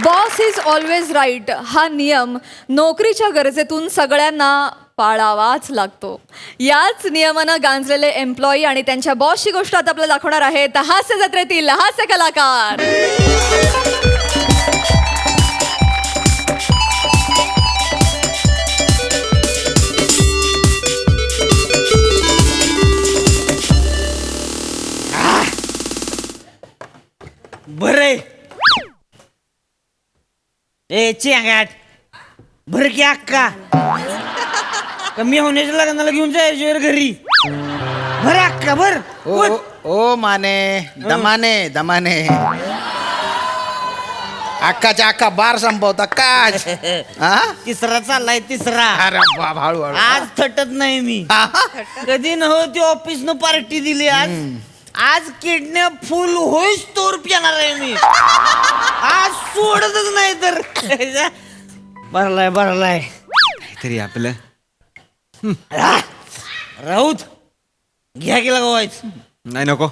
Boss is always right हा नियम नोकरीच्या गरजेतून सगळ्यांना पाळावाच लागतो. याच नियमानं गांजलेले एम्प्लॉई आणि त्यांच्या बॉसची गोष्ट आता आपल्याला दाखवणार आहेत हास्य जत्रेतील हास्य कलाकार. बरे ए चेंगाट भर की अक्का कमी होण्याच्या लग्नाला घेऊन जायचं घरी. भर अक्का भर. ओ माने दमाने अक्काच्या अक्का बार संपवता काच. तिसरा चाललाय तिसरा. अरे बाप हळू हळू. आज थटत नाही मी. कधी नव्हती ऑफिस न पार्टी दिली आज किडनॅप फुल होईस तोर पिणार आहे मी. आज सोडतच नाही तर. भरलाय तरी आपलं राऊत घ्या की लगा व्हायचं. नाही नको.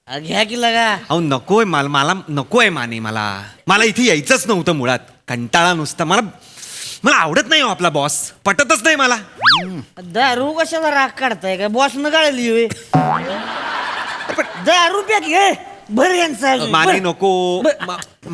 घ्या की लगा. अहो नकोय मला नकोय माने. मला इथे यायचंच नव्हतं मुळात. कंटाळा नुसता. मला आवडत नाही हो आपला बॉस. पटतच नाही मला. दारू कशाला राग काढताय का बॉस न गाळली होय. दारू प्या की भर यांचा माने नको.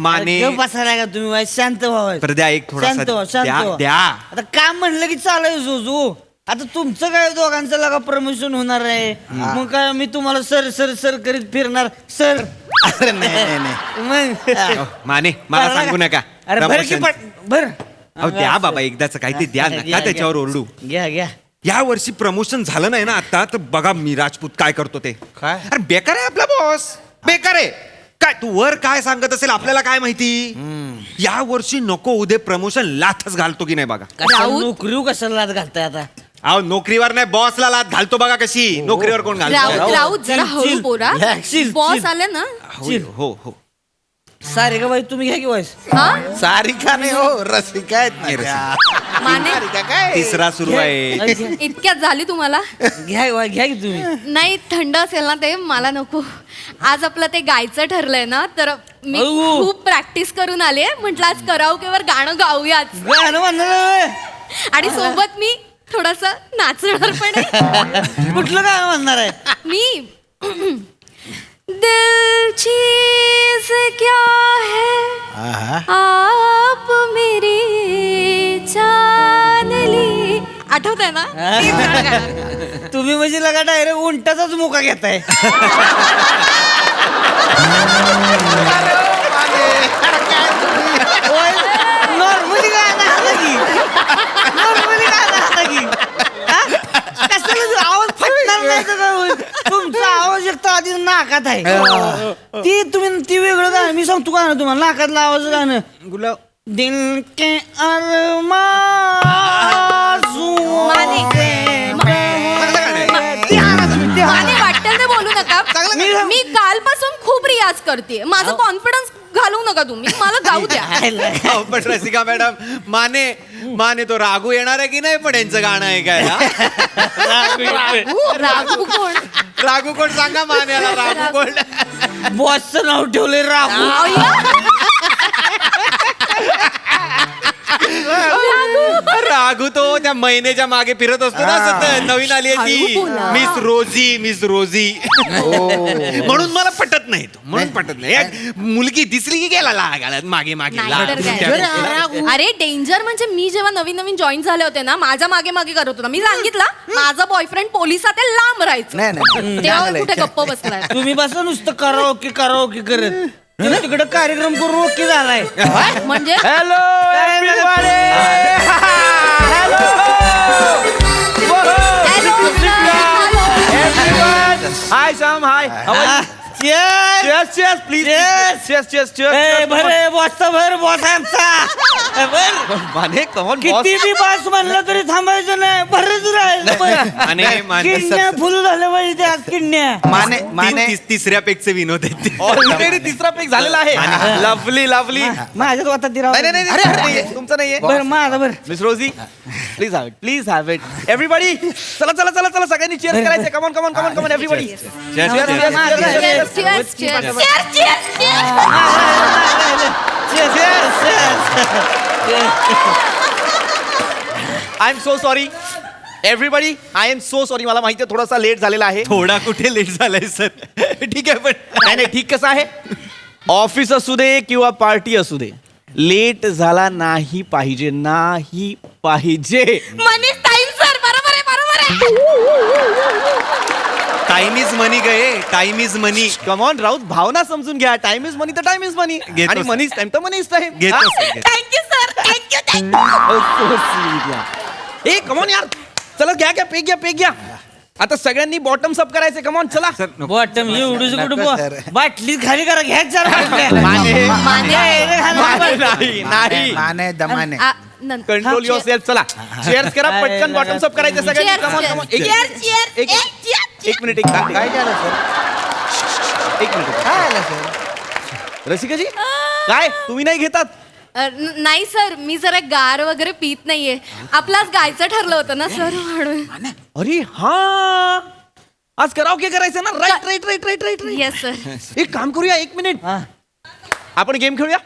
माने बसायला का तुम्ही शांत व्हावं. तर द्या एक शांत व्हा, शांत थोडासा व्हा. द्या. आता काम म्हणलं की चालय जोजू. आता तुमचं काय दोघांचं लगा प्रमोशन होणार आहे. मग काय मी तुम्हाला सर सर सर करीत फिरणार सर. अरे नाही मग माने मला सांगू नका. अरे भर की भर. अहो द्या बाबा एकदाच काहीतरी द्या. नका त्याच्यावर ओरडू. घ्या या वर्षी प्रमोशन झालं नाही ना आता तर बघा मी राजपूत काय करतो ते. काय? अरे बेकार आहे आपला बॉस. बेकार आहे. काय तू वर काय सांगत असेल आपल्याला काय माहिती. या वर्षी नको उद्या प्रमोशन लाथच घालतो की नाही बघा. नोकरी कशाला लाद घालताय आता. अहो नोकरीवर नाही बॉसला लाथ घालतो बघा कशी. नोकरीवर कोण घालतो. राऊत जरा हळू बोला. Chill, boss chill. आले ना. हो सारे का बाई तुम्ही घ्या की व्हायस. हा सारिका नाही हो रसिका आहेत ना त्या. माने सारिका काय तिसरा सुरू आहे. इतक्यात झाली तुम्हाला. घ्या की तुम्ही. नाही थंड असेल ना ते मला नको. आज आपलं ते गायचं ठरलंय ना तर मी अहो. खूप प्रॅक्टिस करून आले. म्हटलं आज कराओकेवर गाणं गाऊयाच. गाणं म्हणणार आणि सोबत मी थोडस नाचणार पण आहे. कुठलं गाणं म्हणणार आहे. मी दिल चीज क्या है आप मेरी जान ली. आठवतंय ना तेच गाणं गाणार. तुम्ही म्हणजे लगा डायरेक्ट उंटाचाच मुका घेताय. नॉर्मली गाणं आलं की कशाला आवाज फटणार नाही तर काय होईल? तुमचा आवाज एक तर आधी नाकात आहे. ती वेगळं गाणं मी सांगतो गाणं तुम्हाला. नाकातलं आवाज गाणं गुलाब दिल के अरमां माने वाटेल ते बोलू नका. मी कालपासून खूप रियाज करते. माझा कॉन्फिडन्स घालवू नका तुम्ही. मला गाऊ द्या. अहो, पण रसिका मॅडम माने तो रागू येणार आहे की नाही पण यांचं गाणं आहे काय. रागू कोण. रागू कोण सांगा मान्याला. रागू कोण. बॉसचं नाव ठेवलंय रागू. रागू तो त्या महिन्याच्या मागे फिरत असतो ना सतत. नवीन आली आहे ती मिस रोझी. म्हणून मला पटत नाही तो. म्हणून पटत नाही. एक मुलगी दिसली की गेला लागायला मागे नाहीतर काय. अरे डेंजर म्हणजे मी जेव्हा नवीन जॉईन झाले होते ना माझ्या मागे करत होता. मी सांगितलं माझा बॉयफ्रेंड पोलिसात आहे लांब राहायचं. नाही तेव्हा कुठे गप्प बसलाय. तुम्ही बसा नुसतं कराओके करत. तिकडे कार्यक्रम करून ओके झालाय. म्हणजे hello Hi Sam, hi. How are you? Cheers, please. Cheers. भर बॉस आमचा. Mane, come on, boss. किती बी बॉस म्हणलं तरी थांबायचं नाही. भरच राहायचं. किडण्या फुल झालं पाहिजे त्या किडण्या. माने तिसऱ्या पेक्षा विनोद आहेत. Already तिसरा पेक झालेला आहे. Lovely. माझ्याच वाटत नाही, तुमचं नाहीये. बर माझा बर. Miss Rosie, please have it. Everybody, चला सगळ्यांनी cheers करायचं. Come on, everybody. cheers. Cheers. I am so sorry everybody, I am so sorry. मला माहिती आहे थोडासा लेट झालेला आहे. थोडा कुठे लेट झालाय सर. ठीक आहे पण नाही नाही, ठीक कसं आहे, ऑफिस असू दे किंवा पार्टी असू दे, लेट झाला नाही पाहिजे, नाही पाहिजे. मनीष टाइम सर, बरोबर आहे, बरोबर आहे. टाइम इज मनी गए, time is money. Come on Raut, भावना समजून घ्या. टाइम इज मनी तर टाइम इज मनी, घेतो आणि sir. मनी टाइम तर मनी टाइम. घेतो sir, घेतो. Thank you sir, thank you. ए कमॉन यार, चला घ्या घ्या, पेक घ्या, पेक घ्या. आता सगळ्यांनी बॉटम्स अप करायचे. कमॉन चला. सर नको. बॉटम एवढीच कुठं नका, sir. बाटली खाली करा, घ्या जरा माने नाही नाही, माने दमाने कंट्रोल युअर सेल्फ. चला चेअर्स करा, पटकन बॉटम्स अप करायचे सगळ्यांनी. Cheers, come on cheers. कमॉन, एक मिनिट, काय झालं सर? एक मिनिट. काय झालं सर? रसिकाजी काय तुम्ही नाही घेतात? नाही सर, मी जरा गार वगैरे पीत नाहीये. आपलाच गायचं ठरलं होतं ना सर, म्हणून. अरे हा, आज कराओके करायचं ना. Right right right right right right. Yes sir. एक काम करूया, एक मिनिट, आपण गेम खेळूया.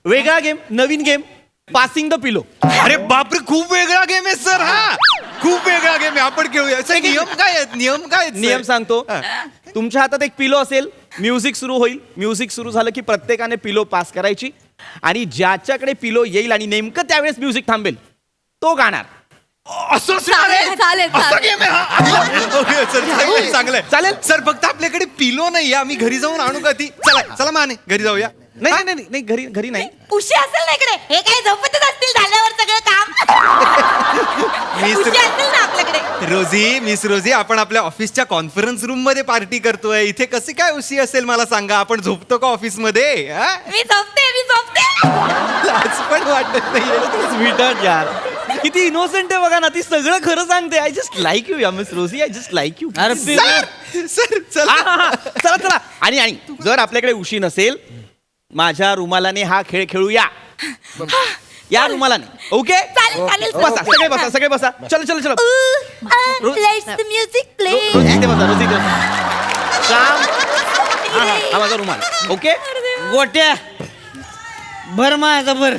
वेगळा गेम, नवीन गेम, पासिंग द पिलो. अरे बापरे, खूप वेगळा गेम आहे सर हा. खूप वेगळा गेम आहे, आपण खेळूया. सर, नियम काय आहेत? नियम काय आहेत, sir? नियम सांगतो. तुमच्या हातात एक पिलो असेल, म्युझिक सुरू होईल. म्युझिक सुरू झालं की प्रत्येकाने पिलो पास करायची, आणि ज्याच्याकडे पिलो येईल आणि नेमकं त्यावेळेस म्युझिक थांबेल तो गाणार. असं असणार आहे? चालेल, चालेल, असा चालेल. गेम आहे हा? ओके, सर, चांगलंय, चांगलंय. चालेल. सर, फक्त आपल्याकडे पिलो नाही, आम्ही घरी जाऊन आणू का ती? चला चला माने, घरी जाऊया. नाही नाही नाही नाही, घरी घरी नाही. उशी असेल ना इकडे, हे काय झोपतच असतील झाल्यावर सगळं काम. मिस उशी असेल ना आपल्याकडे. रोजी, मिस रोजी, आपण आपल्या ऑफिसच्या कॉन्फरन्स रूम मध्ये पार्टी करतोय. इथे कशी काय उशी असेल मला सांगा. आपण झोपतो का ऑफिस मध्ये? मी झोपते, मी झोपते. लाज पण वाटत नाहीये. स्वीटहार्ट यार, किती इनोसेंट आहे बघा ना. ती सगळं खरं सांगते. आय जस्ट लाईक यू या miss Rosie, I just like you. अरे सर, सर, चला. चला चला. आणि आणि जर आपल्याकडे उशी नसेल, माझ्या रुमालाने हा खेळ खेळूया. या रुमालाने. ओके, चालेल, चालेल, बसा सगळे, बसा सगळे, बसा. चलो चलो चलो. Let's the music play. रोजी इथे बसा, रोजी इथे बसा. श्याम, हा माझा रुमाल. ओके, गोट्या भर माझा भर.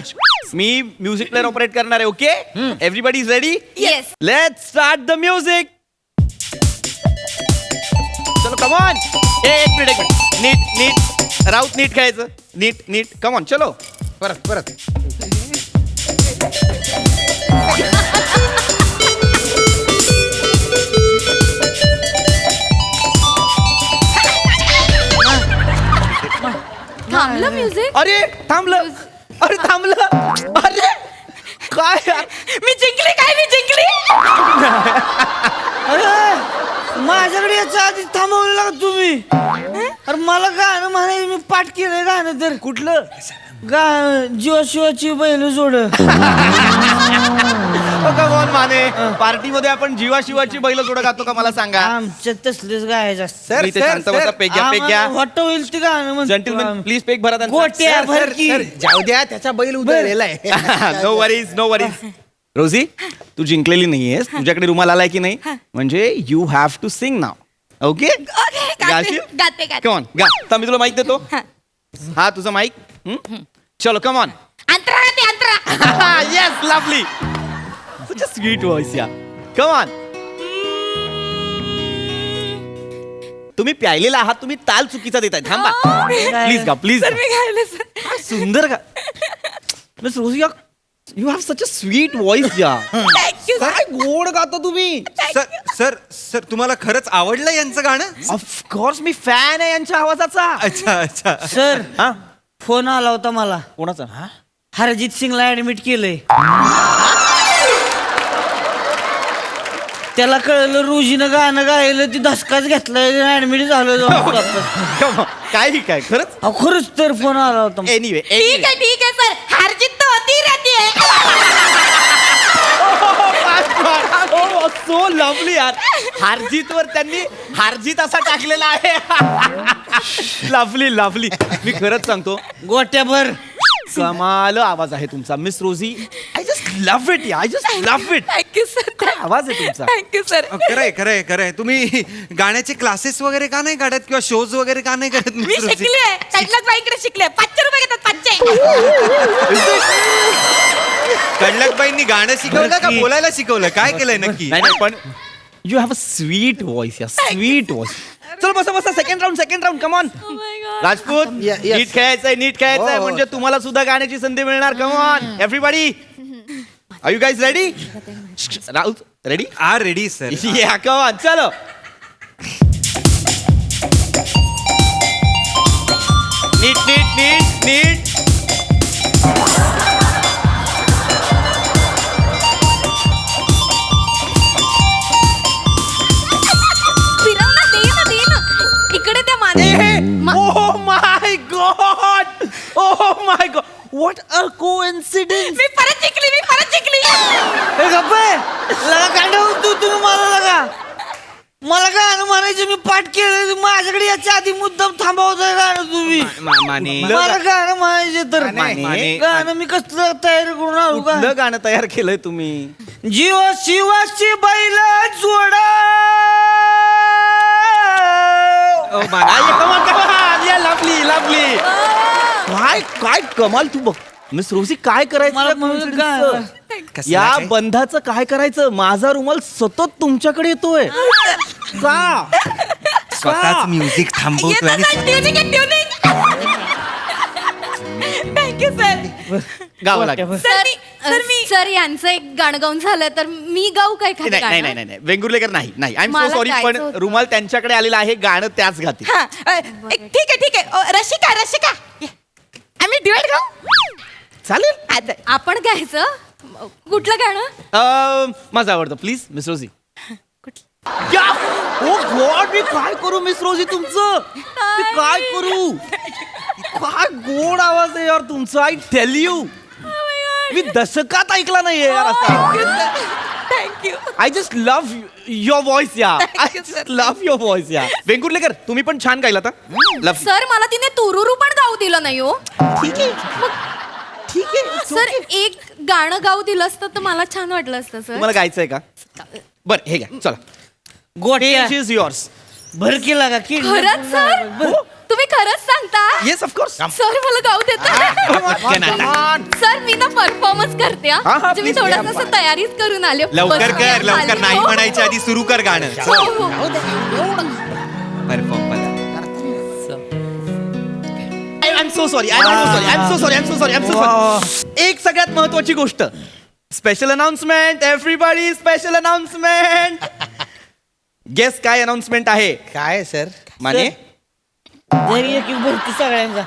मी म्युझिक प्लेअर ऑपरेट करणार आहे. Okay, everybody is ready? Yes. Let's start the music. चलो कम ऑन. एक मिनिट, एक मिनिट. नीट नीट राऊत, नीट खेळायचं. नीट नीट. कम ऑन, चलो. परत परत थांबलं म्युझिक. अरे थांबलं, अरे थांबलं. अरे काय यार? मी जिंकली काय, मी जिंकली. अरे माझ्याकडे याच्या आधी थांबवलेला का तुम्ही? अरे मला गाणं म्हणायचं, मी पाठ केलंय गाणं. तर कुठलं जीवा शिवाची बैल जोड. कमॉन माने, पार्टीमध्ये आपण जीवा शिवाची बैल जोड गातो का मला सांगा. आमच्या तसलेच गायचं. सर, मी ते सर, शांत बसा. सर. पेक घ्या, पेक घ्या. वाट होईल ते गाणं म्हणतो जेंटलमॅन आम्ही. प्लीज पेक भरा त्यांचा. गोट्या सर, भर सर, की. सर, जाऊ द्या, त्याचा बैल उधळलेला आहे. No worries, no worries. Rosie, तू जिंकलेली नाहीयेस. तुझ्याकडे रुमाल आलाय की नाही, म्हणजे you have to sing now. Okay, okay, गाते, गाते, गाते. कम ऑन गा. तर मी तुला माईक देतो. हा तुझा माईक. चलो कम ऑन. अंतरा गाते, अंतरा. Yes, lovely. Such a sweet voice या. Come on. तुम्ही प्यायलेला आहात, तुम्ही ताल चुकीचा देताय. थांबा प्लीज गा, प्लीज. सर मी गायले सर. सुंदर गा. Miss Rosie, you have such a sweet voice या. थँक्यू. काय गोड गाता तुम्ही. सर, सर, सर, तुम्हाला खरंच आवडलं यांचं गाणं? ऑफकोर्स मी फॅन आहे यांच्या आवाजाचा. अच्छा अच्छा. सर हा, फोन आला होता मला. कोणाचा? हरजित सिंगला ऍडमिट केलंय. त्याला कळलं रोजीनं गाणं गायलं, ती धसकाच घेतलाय, ऍडमिट झालं. Come on. काय काय खरंच. खरंच तर फोन आला होता. एनिवे, ठीक आहे सर. हार जीत तो होती रहती है. सो लवली यार. हारजीत वर त्यांनी हारजीत असा टाकलेला आहे. Lovely lovely. मी खरंच सांगतो, गोट्या भर. कमाल आवाज आहे तुमचा miss Rosie. I just love it I just love it thank you sir. आवाज आहे तुमचा थँक्यू सर. खरंय खरंय खरंय. तुम्ही गाण्याचे क्लासेस वगैरे का नाही काढत किंवा शोज वगैरे का नाही करत मी मिस रोजी? शिकले कडलक बाईकडे शिकले 500 रुपये घेतात 500. कडलकबाईंनी गाणं शिकवलं का बोलायला शिकवलं? काय केलंय नक्की? नाही पण you have a sweet voice yeah sweet voice. चल बसा बसा second round come on. Oh my God. Rajput Yeah, yes. नीट खेळायचंय हो. म्हणजे तुम्हाला सुद्धा गाण्याची संधी मिळणार. Come on everybody. Are you guys ready? Raut ready? Are ready sir. Yeah come on चलो. नीट फिरव ना, दे ना. इकडे त्या माझ्या Oh my God! Oh my God! What a coincidence! मी परत शिकली. हे गप्पे लगा कांडव तुम्ही मला गाणं म्हणायचं मी पाठ केलं माझ्याकडे याच्या आधी मुद्दाम थांबवतोय गाणं तुम्ही. माने मला गाणं म्हणायचे तर माने. गाणं मी कसलं तयारी करून आणू का? कुठलं गाणं तयार केलंय तुम्ही? जीव शिवाची बैल जोडा. लवली काय कमाल तू बघ मिस रोजी काय करायचं मला या म्हणून coincidence-चं? कसलं या काय? बंधाचं काय करायचं? माझा रुमाल सतत तुमच्याकडे येतोय का? स्वतःच म्युझिक थांबवतोय आणि ट्युनिंग. Thank you sir. गावं लागेल. सर यांचं एक गाणं गाऊन झालं तर मी गाऊ काय खाली नाही वेंगुर्लेकर नाही आय एम सो मला सॉरी गायचं पण होतं. रुमाल त्यांच्याकडे आलेला आहे गाणं त्याच गातील. हा ठीक आहे. रशिका आम्ही ड्युएट गाऊ. चालेल. आपण गायचं कुठलं गाणं? माझं आवडतं please miss Rosie. O God मी काय करू मिस रोजी तुमचं? मी काय करू? काय गोड आवाज आहे यार तुमचा. आय टेल यू मी दशकात ऐकला नाहीये यार असा. Thank you. I just love your voice या. I just love your voice या. वेंकुर्लेकर तुम्ही पण छान गायला लव. सर मला तिने तुरुरू पण गाऊ दिलं नाही हो. ठीक आहे सर एक गाणं गाऊ दिलं असतं तर मला छान वाटलं असतं सर. तुम्हाला गायचंय का? बरं हे घ्या चला. गोट्या इज युअर्स. भर केला का की खरंच सर तुम्ही खरंच सांगता? Yes of course. सर मला गाऊ देता? सर मी ना परफॉर्मन्स करते हा. हा, म्हणजे मी please, थोडंसं असं तयारीच करून आले. लवकर बसले, कर लवकर आले. नाही हो. म्हणायच्या आधी सुरू कर गाणं. हो, हो. Perform I am so sorry एक सगळ्यात महत्वाची गोष्ट. Special announcement everybody. Special announcement. Guess काय अनाउन्समेंट आहे? काय सर? माने घरी एक भरती सगळ्यांचा.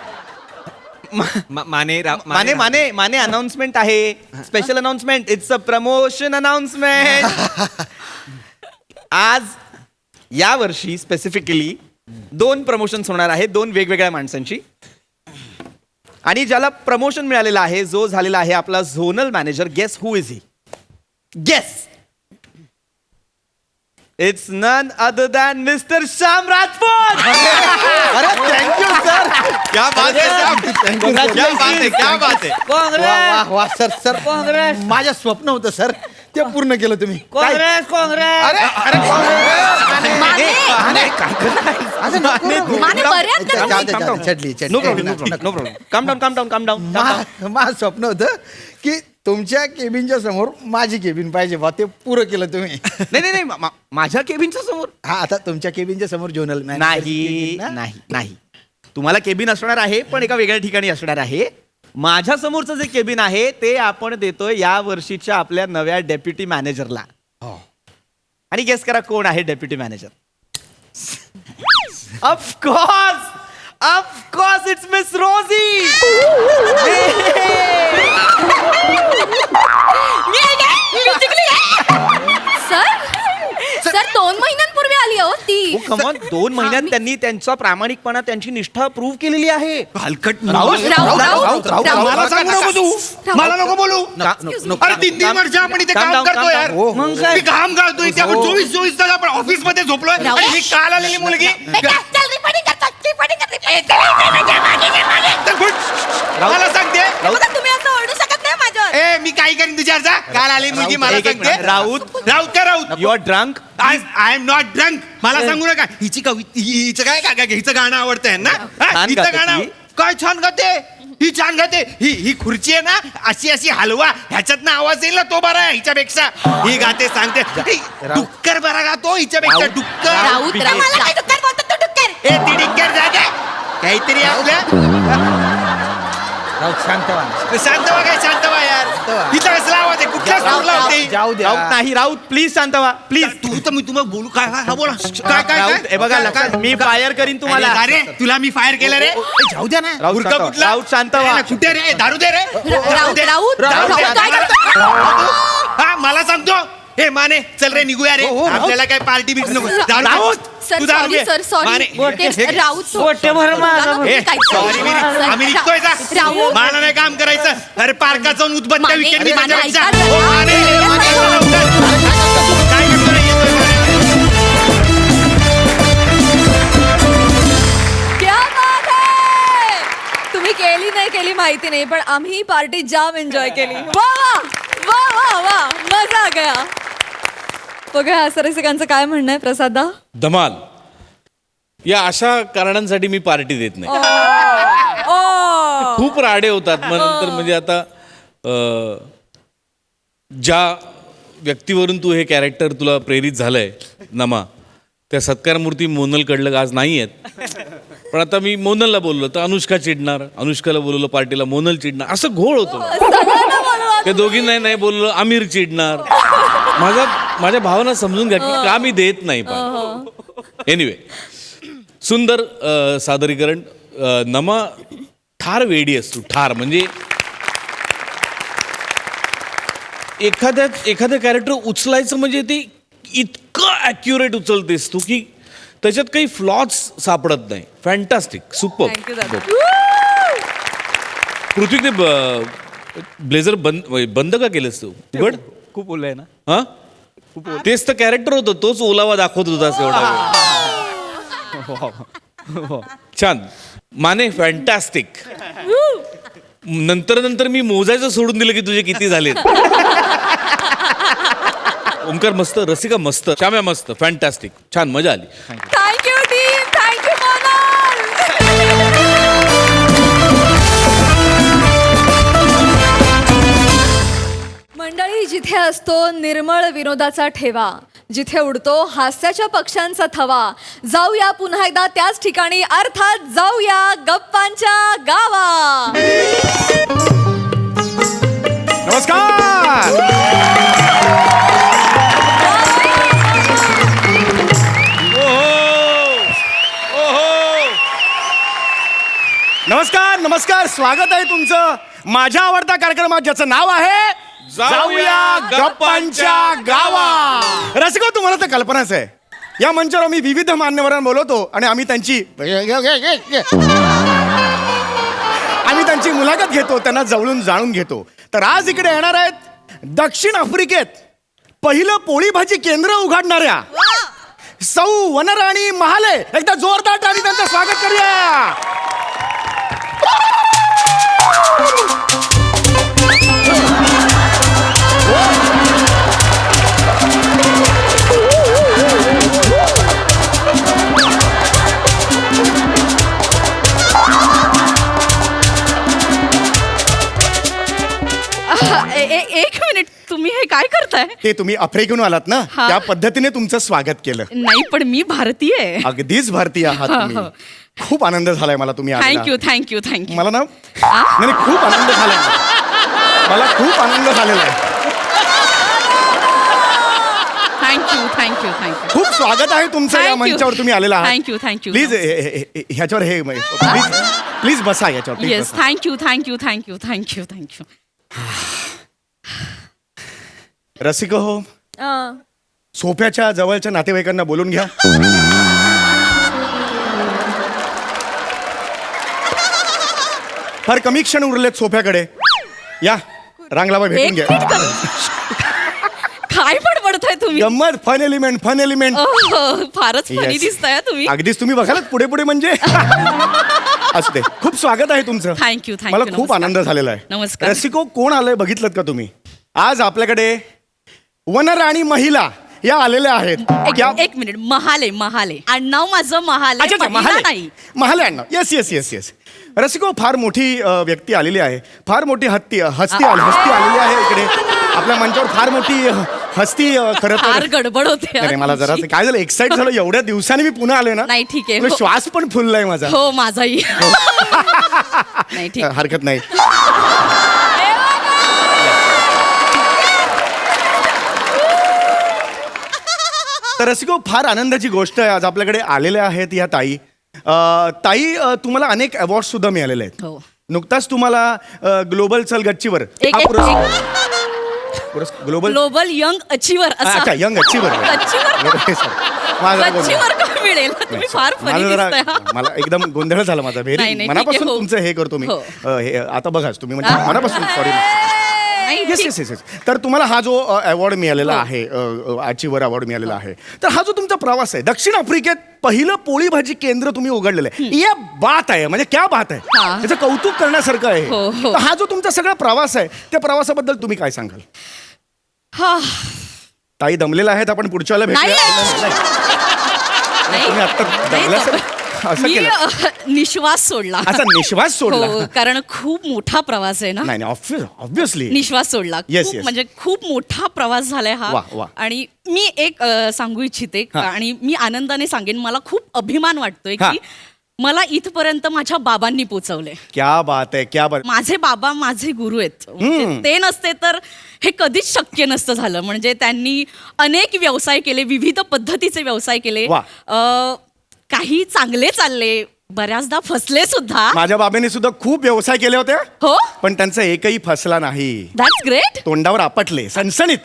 माने अनाउन्समेंट आहे. Special announcement. It's a promotion announcement. आज या वर्षी स्पेसिफिकली 2 प्रमोशन्स होणार आहेत 2 वेगवेगळ्या माणसांची. आणि ज्याला प्रमोशन मिळालेलं आहे जो झालेला आहे आपला zonal manager. Guess who is he? Guess. It's none other than mister Shyam Rajput. अरे थँक्यू सर. क्या बात है साहब. क्या बात है. काँग्रेस वा सर सर काँग्रेस माझं स्वप्न होतं सर ते पूर्ण केलं तुम्ही. काँग्रेस माने बऱ्याच जणांनी- चढली नो प्रॉब्लेम. काम डाऊन. माझं स्वप्न होतं की तुमच्या केबिनच्या समोर माझी केबिन पाहिजे बा ते पुरं केलं तुम्ही. नाही माझ्या केबिनच्या समोर हा आता तुमच्या केबिनच्या समोर जोनल नाही तुम्हाला केबिन असणार आहे पण एका वेगळ्या ठिकाणी असणार आहे. माझ्या समोरचं जे केबिन आहे ते आपण देतोय या वर्षीच्या आपल्या नव्या डेप्युटी मॅनेजरला. आणि गेस करा कोण आहे deputy manager? Of course it's miss Rosie. Sir 2 महिन्यांपूर्वी आली हो ती. कमॉन 2 महिन्यात त्यांनी त्यांचा प्रामाणिकपणा त्यांची निष्ठा प्रूव्ह केलेली आहे. हलकट राऊत. मला सांगू नको तू. मला नको बोलू. अरे 3 वर्ष आपण इथे काम करतो यार. मग काय? मी काम करतोय इथे आपण 24 तास आपण ऑफिस मध्ये झोपलोय आणि ही काल आलेली मुलगी. चल रिपोर्टिंग करतो. मला सांगते बघा तुम्ही असं ओरडू शकत नाही माझ्यावर. ए मी काय करीन तुझ्यावर जा काल आली मुलगी मला एक सांगते मिनिट. राऊत का Raut you are drunk. I am not drunk मला सांगू नका हिची हिचं काय हिचं गाणं आवडतंय ना छान हिचं गाते गाणं ती. काय छान गाते ही छान गाते ही खुर्ची आहे ना अशी हलवा ह्याच्यात ना आवाज येईल ना तो बरा आहे हिच्यापेक्षा ही गाते सांगते डुक्कर बरा गातो हिच्यापेक्षा डुक्कर राऊत मला काय डुक्कर बोलतो तू डुक्कर ए ती डिक्कर जागे काहीतरी आपल्या शांत व्हा. शांत व्हा काय शांत व्हा यार हिचा कसला आवाज आहे कुठल्या सूरला होते जाऊ द्या. राऊत नाही राऊत प्लीज शांत व्हा प्लीज. तू तर मी तुम्हाला बोलू काय हा बोला काय काय राऊत हे बघा लक्षात मी फायर करीन तुम्हाला. अरे तुला मी फायर केलं रे जाऊ द्या ना. राऊत गुरका शांत व्हा. कुठला राऊत शांत व्हा. नाही, कुठे रे दारू दे रे राऊत दे. राऊत राऊत दे. राऊत काय करतो हा मला सांगतो हे माने चल रे निघूया रे आपल्याला काय पार्टी बिट नको दारू दे. सर तू दारू सॉरी दे. सर माने, सॉरी राऊत पोटे भर माझं. हे, sorry, आम्ही निघतोय जा राऊत. मला नाही काम करायचं अरे पार्कात जाऊन उद्बत्त्या माने, विकेट मी माने, त्याच्यापेक्षा. ऐका हो, जरा. माने, माने, चला, उतर. काय करतो रे, येतोय माने. क्या बात है! तुम्ही केली नाही केली माहिती नाही पण आम्ही पार्टी जाम एन्जॉय केली वा वा वा वा मजा आ गया. बघा रसिकांचं काय म्हणणं आहे प्रसादा. धमाल या अशा कारणांसाठी मी पार्टी देत नाही. ओ खूप राडे होतात मग नंतर म्हणजे आता ज्या व्यक्तीवरून तू हे कॅरेक्टर तुला प्रेरित झालंय नमा त्या सत्कारमूर्ती मोनल कडलं आज नाही आहेत पण आता मी मोनलला बोललो तर अनुष्का चिडणार अनुष्काला बोलवलं पार्टीला मोनल चिडणार असं घोळ होतो. सगळ्यांना बोलवा. त्या दोघींना नाही बोललो आमिर चिडणार. माझ्या भावना समजून घ्या की का मी देत नाही पण एनिवे सुंदर सादरीकरण. नमा ठार वेडी असतो ठार म्हणजे एखादं कॅरेक्टर उचलायचं म्हणजे ते इतकं ॲक्युरेट उचलतेस तू की त्याच्यात काही फ्लॉज सापडत नाही. Fantastic super. Thank you, दादा. पृथ्वी ते ब्लेझर बंद का केलंस तू उघड खूप बोललाय ना. हा तेच तर कॅरेक्टर होतं तोच ओलावा दाखवत होतास एवढा वेळ. छान माने फॅन्टास्टिक. नंतर मी मोजायचं सोडून दिलं की तुझे किती झालेत. ओमकार मस्त रसिका मस्त श्याम्या मस्त फॅन्टास्टिक छान मजा आली. Thank you team thank you Monal. मंडळी जिथे असतो निर्मळ विनोदाचा ठेवा जिथे उडतो हास्याच्या पक्ष्यांचा थवा जाऊया पुन्हा एकदा त्याच ठिकाणी अर्थात जाऊया गप्पांच्या गावा. नमस्कार नमस्कार स्वागत आहे तुमचं माझ्या आवडत्या कार्यक्रमात ज्याचं नाव आहे जाऊया गप्पांच्या गावा. रसिको तुम्हाला तर कल्पनाच आहे या मंचावर आम्ही विविध मान्यवरांना बोलवतो आणि आम्ही त्यांची मुलाखत घेतो त्यांना जवळून जाणून घेतो. तर आज इकडे येणार आहेत दक्षिण आफ्रिकेत पहिलं पोळी भाजी केंद्र उघडणाऱ्या सौ वनराणी महाले. एकदा जोरदार टाळी त्यांचं स्वागत करूया. एक मिनिट तुम्ही हे काय करताय. ते तुम्ही आफ्रिकेहून आलात ना हा. त्या पद्धतीने तुमचं स्वागत केलं. नाही पण मी भारतीय आहे. अगदीच भारतीय आहात तुम्ही. खूप आनंद झालाय मला तुम्ही आलेला. Thank you thank you thank you. मला ना नाही खूप आनंद झालाय मला खूप आनंद झालेला आहे. Thank you thank you thank you. खूप स्वागत आहे तुमचं या Thank you. मंचावर तुम्ही आलेला आहात. Thank you, thank you. Please ह्याच्यावर हे प्लीज प्लीज बसा याच्यावर please येस बसा. Thank you thank you thank you thank you thank you. रसिक हो अं, सोफ्याच्या जवळच्या नातेवाईकांना बोलून घ्या. फार कमी क्षण उरलेत सोफ्याकडे. या रांग लावा भेटून एक घ्या. काय बडबडताय तुम्ही. गंमत फन एलिमेंट ओह, फारच फनी Yes. दिसताय तुम्ही. अगदीच तुम्ही बघाल पुढे पुढे म्हणजे असू दे. खूप स्वागत आहे तुमचं. Thank you, thank मला you, खूप नमस्कार. आनंद झालेला आहे. नमस्कार. रसिको कोण आलंय बघितलं का तुम्ही? आज आपल्याकडे वनराणी महिला या आलेल्या आहेत. एक मिनिट महाले आडनाव माझं महाले अच्छा, अच्छा, महिला नाही. Mahale Anna. Yes yes yes yes. रसिको फार मोठी व्यक्ती आलेली आहे. फार मोठी हस्ती आलेली आहे इकडे आपल्या मंचावर. फार मोठी हस्ती खरं फार तर. गडबड होते नाही, नाही, मला जरा काय झालं एक्साइट झालं एवढ्या दिवसांनी मी पुन्हा आले ना. नाही, ठीक आहे. मला हो. श्वास पण फुललाय माझा. हो माझाही नाही ठीक. हरकत नाही. तर रसिको फार आनंदाची गोष्ट आहे. आज आपल्याकडे आलेल्या आहेत या ताई. ताई तुम्हाला अनेक अवॉर्ड सुद्धा मिळालेले आहेत. हो. नुकताच तुम्हाला ग्लोबल चल गच्चीवर ग्लोबल ग्लोबल यंग अचिव्हर अच्छा यंग अचीवर अचिव्हर का मिळेल तुम्ही फार फनी दिसताय हा. मला एकदम गोंधळ झाला माझा. नाही, व्हेरी नाही, मनापासून ठीक आहे, हो. तुमचं हे करतो मी. हो. हे आता बघाच तुम्ही म्हणजे हा? मनापासून सॉरी. नाही, येस ठीक. Yes yes yes. तर तुम्हाला हा जो अवॉर्ड मिळालेला हो. आहे अचिव्हर अवॉर्ड मिळालेला आहे. तर हा जो तुमचा प्रवास आहे दक्षिण आफ्रिकेत पहिलं पोळी भाजी केंद्र तुम्ही उघडलेलं आहे. या बात आहे म्हणजे क्या बात आहे. हा. त्याचं कौतुक करण्यासारखं आहे. हो, हो. तर हा जो तुमचा सगळा प्रवास आहे त्या प्रवासाबद्दल तुम्ही काय सांगाल? हा. ताई दमलेला आहेत आपण पुढच्या वेळेला नाही. भेटूया. तुम्ही आता दमल्या नाही, असं मी केलं. निश्वास सोडला. असा निश्वास सोडला. हो कारण खूप मोठा प्रवास आहे ना. नाही ऑब्विसली. निश्वास सोडला. Yes, खूप yes. म्हणजे खूप मोठा प्रवास झालाय वा, हा. वा. आणि मी एक सांगू इच्छिते हा. आणि मी आनंदाने सांगेन मला खूप अभिमान वाटतोय हा. की मला इथपर्यंत माझ्या बाबांनी पोचवले. क्या बात आहे क्या बात. माझे बाबा माझे गुरु आहेत. म्हणजे ते नसते तर हे कधीच शक्य नसतं झालं. म्हणजे त्यांनी अनेक व्यवसाय केले विविध पद्धतीचे व्यवसाय केले. वा. काही चांगले चालले बऱ्याचदा फसले सुद्धा. माझ्या बाबांनी सुद्धा खूप व्यवसाय केले होते हो पण त्यांचा एकही फसला नाही. That's great. तोंडावर आपटले सणसणीत.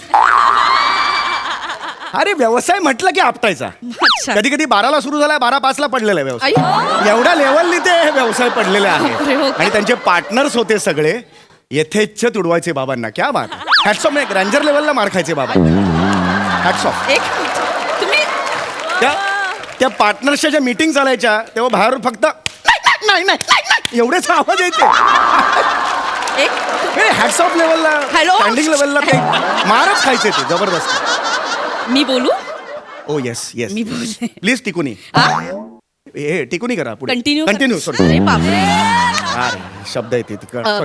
अरे व्यवसाय म्हटलं की आपटायचा. अच्छा. कधी कधी 12ला सुरू झाला 12:05ला पडलेला आहे व्यवसाय. आई. एवढ्या लेवलनी ते व्यवसाय पडलेले अरे आहे हो. आणि त्यांचे पार्टनर्स होते सगळे यथेच्छ तुडवायचे बाबांना. क्या बात. Hats off. रँजर लेवलला मार खायचे बाबा. Hats off. एक तुम्ही त्या पार्टनर्सच्या ज्या मीटिंग चालायच्या तेव्हा बाहेरून फक्त नाही नाही नाही एवढेच आवाज येते. एक हॅट्स ऑफ लेवलला Hello? स्टँडिंग लेवलला ते मारच खायचे ते जबरदस्त. मी बोलू ओ येस येस मी बोलते. प्लीज टिकूनी हे टिकूनी करा पुढे कंटिन्यू कंटिन्यू सॉरी. अरे बापरे. अरे शब्द येते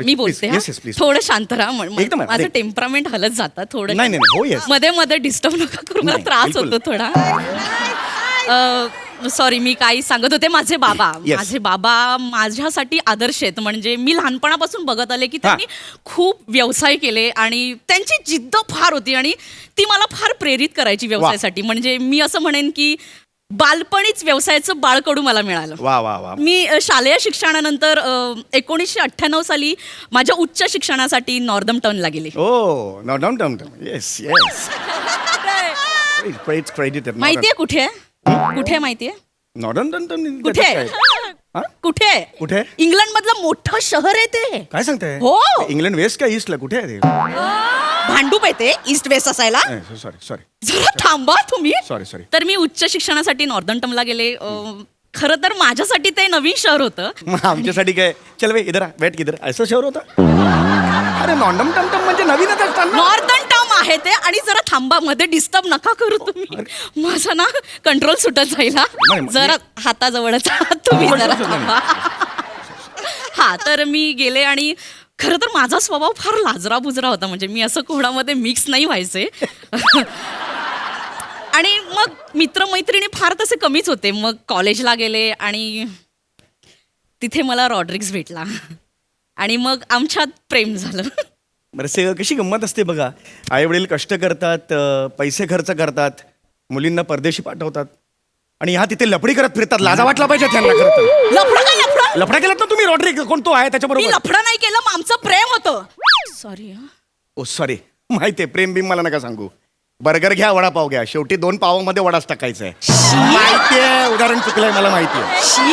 मी बोलते हा. Yes yes please. थोडं शांत राहा एकदम, माझं टेम्परामेंट हलत जातं थोडं. नाही, नाही, हो, yes. मध्ये मध्ये डिस्टर्ब नका करू मला नाही, त्रास बिलकुल. होतो थोडा. सॉरी मी काही सांगत होते. माझे बाबा Yes. माझे बाबा माझ्यासाठी आदर्श आहेत. म्हणजे मी लहानपणापासून बघत आले की त्यांनी खूप व्यवसाय केले आणि त्यांची जिद्द फार होती आणि ती मला फार प्रेरित करायची व्यवसायासाठी. म्हणजे मी असं म्हणेन की बालपणीच व्यवसायाचं बाळकडू मला मिळालं. वा वा वा. मी शालेय शिक्षणानंतर 1998 साली माझ्या उच्च शिक्षणासाठी नॉर्दम्प्टनला गेले. Oh no down down yes yes. Credit माहितीये कुठे आहे? कुठे आहे माहितीये? कुठे आहे? कुठे आहे? कुठे? इंग्लंड मधलं मोठं शहर आहे ते. काय सांगताय? हो. इंग्लंड वेस्ट का ईस्टला कुठे आहे ते? भांडूप आहे ते ईस्ट वेस्ट असायला. सॉरी सॉरी जरा थांबा तुम्ही. सॉरी. तर मी उच्च शिक्षणासाठी नॉर्दम्प्टनला गेले. खरं तर माझ्यासाठी ते नवीन शहर होतं. मग आमच्यासाठी काय चल वे इधर बैठ किधर असं शहर होतं. अरे नॉर्दम टमटम म्हणजे नवीनच असतात ना. नॉर्दर्न टर्म आहे ते. आणि जरा थांबा मध्ये डिस्टर्ब नका करू तुम्ही. माझा ना कंट्रोल सुटत जाईल हा. नाही, जरा हाताजवळच आहात तुम्ही जरा नाही. थांबा. हा तर मी गेले आणि खरं तर माझा स्वभाव फार लाजरा बुजरा होता. म्हणजे मी असं कोणामध्ये मिक्स नाही व्हायचे. आणि मग मित्रमैत्रिणी फार तसे कमीच होते. मग कॉलेजला गेले आणि तिथे मला रॉड्रिक्स भेटला आणि मग आमच्यात प्रेम झालं. बरं कशी गंमत असते बघा. आई वडील कष्ट करतात पैसे खर्च करतात मुलींना परदेशी पाठवतात आणि ह्या तिथे लफडी करत फिरतात. लाजा वाटला पाहिजे त्यांना. खरं तर लफडा काय लफडा? लफडा केलात ना तुम्ही. रॉड्रिक कोण तो आहे मी त्याच्याबरोबर? लफडा नाही केलं. मग आमचं प्रेम होतं. सॉरी. ओ सॉरी माहितीये प्रेम बिम मला नका सांगू. बर्गर घ्या वडापाव घ्या शेवटी 2 पावामध्ये वडाच टाकायचा आहे. माहितीये उदाहरण चुकलंय मला माहितीये.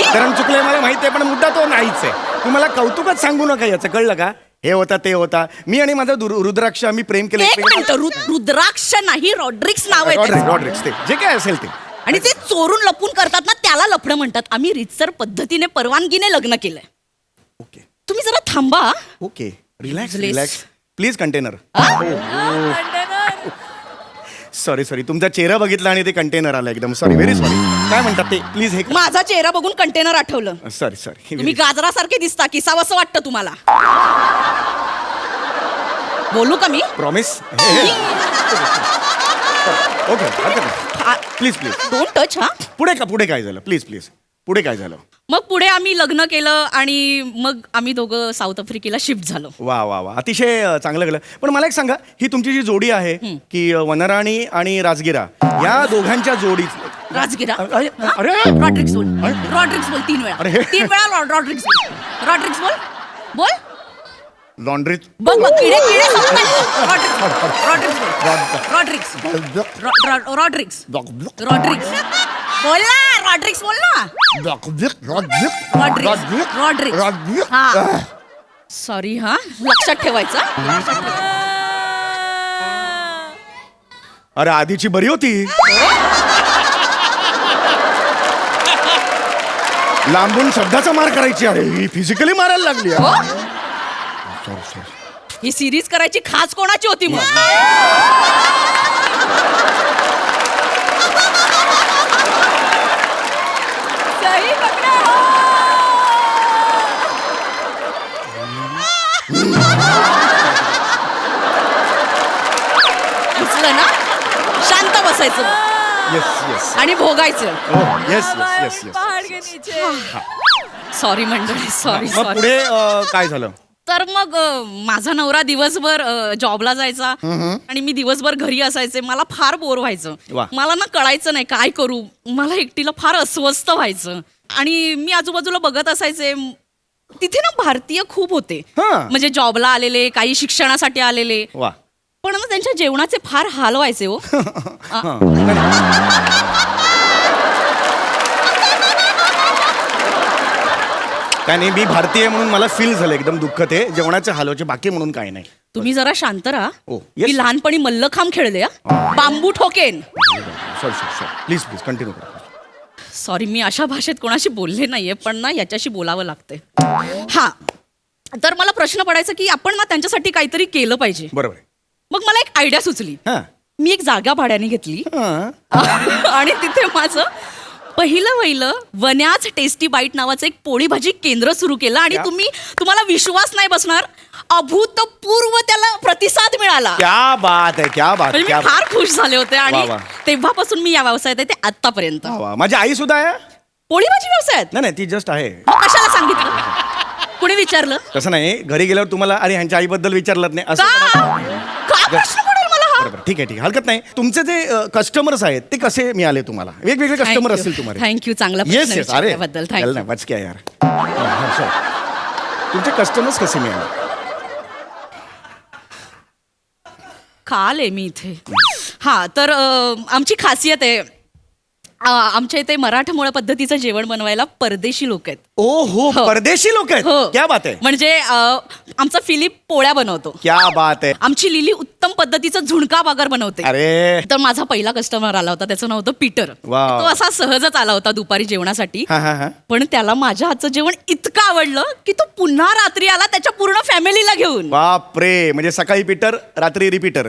उदाहरण चुकलंय मला माहितीये पण मुद्दा तो नाहीच आहे. तुम्हाला कौतुकच सांगू नका याचं कळलं का. हे होता ते होता. मी आणि माझा रुद्राक्ष आम्ही प्रेम केलं. एक मिनिट रुद्राक्ष नाही रॉड्रिक्स नाव आहे त्याचं. रॉड्रिक्स ते जे काय असेल ते आणि ते चोरून लपून करतात ना त्याला लफडं म्हणतात. आम्ही रीतसर पद्धतीने परवानगीने लग्न केलंय. ओके तुम्ही जरा थांबा. Okay relax Please. Relax please container. Sorry sorry तुमचा चेहरा बघितला आणि ते कंटेनर आलं एकदम सॉरी व्हेरी सॉरी. काय म्हणतात ते प्लीज हे माझा चेहरा बघून कंटेनर आठवलं. सॉरी सॉरी तुम्ही गाजरासारखे दिसता किसावं असं वाटतं तुम्हाला. बोलू का मी? Promise. Okay please please don't touch. हा पुढे काय झालं प्लीज प्लीज पुढे काय झालं. मग पुढे आम्ही लग्न केलं आणि मग आम्ही दोघं साऊथ आफ्रिकेला शिफ्ट झालो. वा वा वा अतिशय चांगलं केलं. पण मला एक सांगा ही तुमची जी जोडी आहे की वनराणी आणि राजगिरा या दोघांच्या जोडीत राजगिरा. अरे रॉड्रिक्स बोल. रॉड्रिक्स बोल 3 वेळा. अरे. 3 वेळा रॉड्रिक्स बोल. रॉड्रिक्स बोल. बोल. लॉन्ड्री बघ बघ किडे किडे संपतात. रॉड्रिक्स बोल. रॉड्रिक्स बोल. रॉड्रिक्स. रॉड्रिक्स. रॉड्रिक्स. बोल ना रॉड्रिक्स बोल ना. रॉड्रिक्स. रॉड्रिक्स. हा सॉरी हा लक्षात ठेवायचं. अरे आधीची बरी होती. लांबून शब्दाचा मार करायची अरे ही फिजिकली मारायला लागली. सॉरी सॉरी ही सिरीज करायची खास कोणाची होती मग? सही पकडा. उचलं ना शांत बसायचं येस येस आणि भोगायचं. Yes yes yes yes. पहाड के नीचे. सॉरी मंडळी सॉरी मग सॉरी. पुढे काय झालं. तर मग माझा नवरा दिवसभर जॉबला जायचा आणि मी दिवसभर घरी असायचे. मला फार बोर व्हायचं. वा. मला ना कळायचं नाही काय करू. मला एकटीला फार अस्वस्थ व्हायचं आणि मी आजूबाजूला बघत असायचे. तिथे ना भारतीय खूप होते. हा. म्हणजे जॉबला आलेले काही शिक्षणासाठी आलेले. वा पण ना त्यांच्या जेवणाचे फार हाल व्हायचे हो. काय नाही मी भारतीय म्हणून मला फील झालं एकदम दुःख ते जेवणाचे हालवाचे बाकी म्हणून काय नाही. तुम्ही जरा शांत राहा. ओ, yes. मी लहानपणी मल्लखांब खेळले हा. बांबू ठोकेन. Sorry sorry please please continue करा. सॉरी मी अशा भाषेत कोणाशी बोलले नाहीये पण ना याच्याशी बोलावं लागतंय. हा तर मला प्रश्न पडायचा की आपण ना त्यांच्यासाठी काहीतरी केलं पाहिजे. बरोबर आहे. मग मला एक आयडिया सुचली. हां मी एक जागा भाड्याने घेतली हां आणि तिथे माझं पहिलं वन्याच टेस्टी बाईट नावाचं एक पोळी भाजी केंद्र सुरू केलं आणि तुम्हाला विश्वास नाही बसणार अभूतपूर्व त्याला प्रतिसाद मिळाला. क्या बात आहे क्या बात म्हणजे क्या मी फार खुश झाले होते आणि वा, वा. तेव्हापासून मी या व्यवसायात आहे ते आतापर्यंत. वा, वा. माझी आई सुद्धा आहे. पोळी भाजी व्यवसायात नाही नाही ती जस्ट आहे. मग कशाला सांगितलं? कुणी विचारलं तसं नाही घरी गेल्यावर तुम्हाला अरे ह्यांच्या आईबद्दल विचारलं नाही असं का का प्रश्न पडेल मला हा? बरोबर ठीक आहे हरकत नाही. तुमचे जे कस्टमर्स आहेत ते कसे मिळाले तुम्हाला वेगवेगळे कस्टमर असतील तुम्हाला. थँक्यू चांगला येस प्रश्न येस अरे विचारल्याबद्दल चल थँक्यू. ना वाचक्या यार. हां, sorry. तुमचे कस्टमर्स कसे मिळाले. काल आहे मी इथे. हा तर आमची खासियत आहे आमच्या इथे मराठमोळा पद्धतीचं जेवण बनवायला परदेशी लोक आहेत. ओ हो हो. परदेशी लोक आहेत. हो. क्या बात आहे. म्हणजे आमचा फिलिप पोळ्या बनवतो. क्या बात आहे. आमची लिली उत्तम पद्धतीचं झुणका बागर बनवते. अरे तर माझा पहिला कस्टमर आला होता त्याचं नाव होतं पीटर. वाव. तो असा सहजच आला होता दुपारी जेवणासाठी. हा हा हा पण त्याला माझ्या हातचं जेवण इतकं आवडलं की तो पुन्हा रात्री आला त्याच्या पूर्ण फॅमिलीला घेऊन. बाप रे म्हणजे सकाळी पीटर रात्री रिपीटर.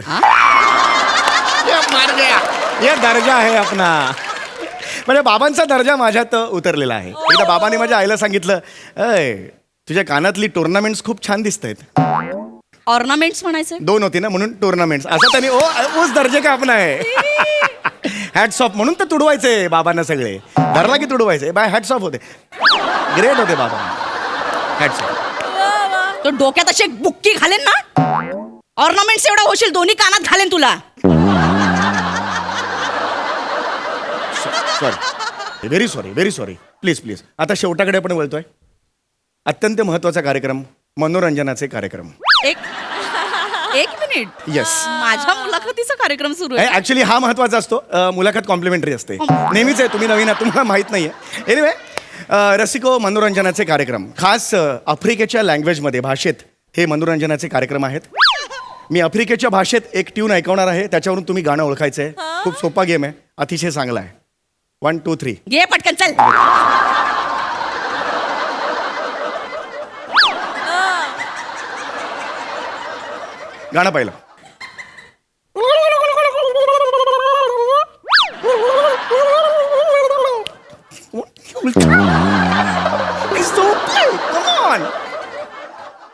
ये दर्जा आहे आपला. म्हणजे बाबांचा दर्जा माझ्यात उतरलेला आहे. एकदा बाबांनी माझ्या आईला सांगितलं अय तुझ्या कानातली टुर्नामेंट्स खूप छान दिसत आहेत. ऑर्नामेंट्स म्हणायचे. 2 होती ना म्हणून टुर्नामेंट्स असं त्यांनी उस दर्जे का आपण आहे. हॅट्स ऑफ म्हणून तर तुडवायचे बाबांना सगळे धरला की तुडवायचे बाय हॅट्स ऑफ होते. ग्रेट होते बाबा. Hats off. तो डोक्यात अशी एक बुक्की घालेन ना ऑर्नामेंट्स एवढा होशील दोन्ही कानात घालेन तुला. Sorry very sorry please please. आता शेवटाकडे आपण बोलतोय. अत्यंत महत्वाचा कार्यक्रम मनोरंजनाचे कार्यक्रम. एक मिनिट. येस माझ्या मुलाखतीचा कार्यक्रम सुरू आहे. ऍक्च्युली हा महत्वाचा असतो. मुलाखत कॉम्प्लिमेंटरी असते नेहमीच आहे. तुम्ही नवीन आहात तुम्हाला माहित नाहीये. एनिवे रसिको मनोरंजनाचे कार्यक्रम खास आफ्रिकेच्या लँग्वेजमध्ये भाषेत हे मनोरंजनाचे कार्यक्रम आहेत. मी आफ्रिकेच्या भाषेत एक ट्यून ऐकवणार आहे त्याच्यावरून तुम्ही गाणं ओळखायचं आहे. खूप सोपा गेम आहे अतिशय चांगला आहे. 1 2 3. घे पटकन चल. गाणं पहिलं.